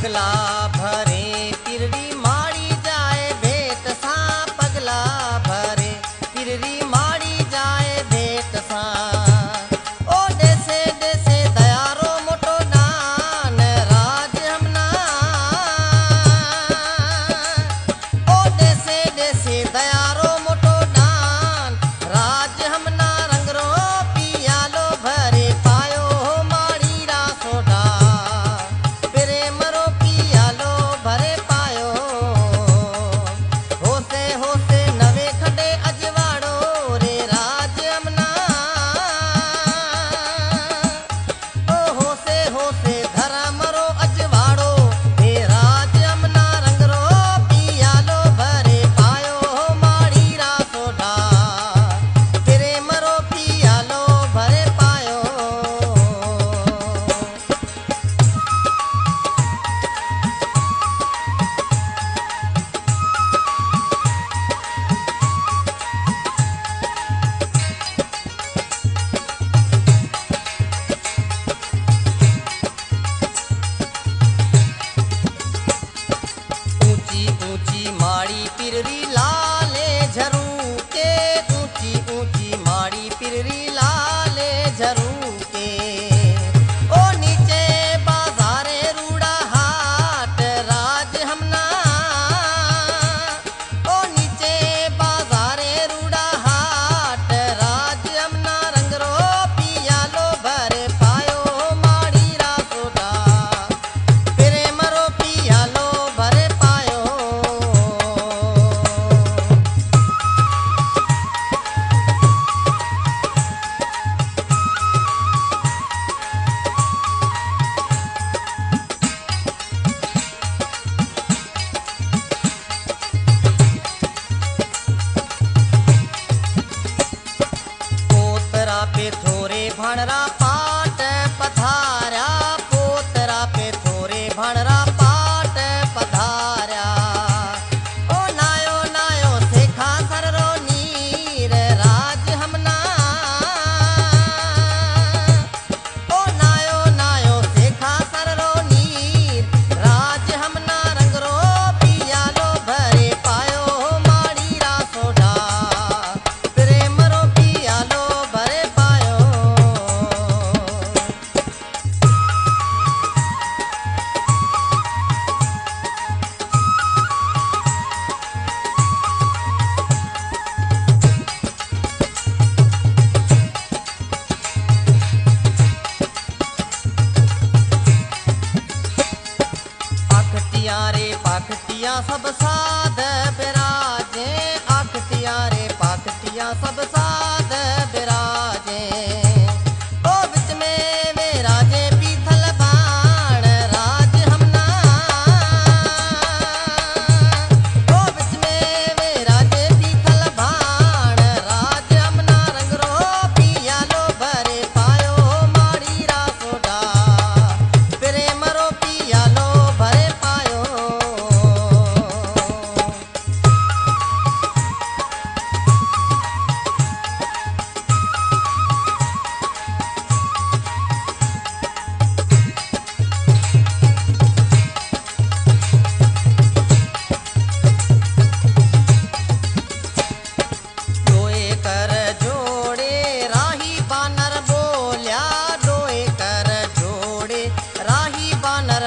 पगला भरे पिररी माड़ी जाए भेट सा पगला भरे पिररी माड़ी जाए भेट सा ओ देसे देसे दयारो मोटो दान राज हमना ओ देसे देसे दयारो मोटो दान राज हमना रंगरो पियालो भरे पायो माड़ी रा सोडा प्रेम रो पियालो भरे पायो होसे होसे नवे खडे अजवाड़ो रे राज हमना ओ होसे होसे धर्म रो अजवाड़ो रे राज हमना रंगरो पियालो भरे पायो माड़ी रा सोडा प्रेम रो पियालो भरे पायो। ऊंची ऊंची माड़ी पिररी लाले झरू के ऊंची ऊंची माड़ी पिररी लाले झरू के ओ नीचे बाजारे रूड़ा हाट राज हमना ओ नीचे बाजारे रूड़ा हाट राज हमना रंगरो पियालो भरे पायो माड़ी रा सोडा प्रेम रो पियालो भरे पायो। पोतरा पे थोरे भणरा पाट पधार्या पोतरा पे थोरे भणरा पाट पधार्या ओ नायो नायो सेखा सररो नीर राज हमना ओ नायो नायो सेखा सररो नीर राज हमना रंगरो पियालो भरे पायो माड़ी रा सोडा प्रेम रो पियालो भरे पायो। आखटिया रे पाखटिया सब साध बिराजे आखटिया रे पाखटिया सब साध बिराजे ओ बिच में वे राजे पीथल बाण राज हमना ओ बिच में वे राजे पीथल बाण राज हमना रंगरो पियालो भरे पायो माड़ी रा सोडा प्रेम रो पियालो भरे पायो। दोए कर जोड़े राही बानर बोल्या दोए कर जोड़े राही बानर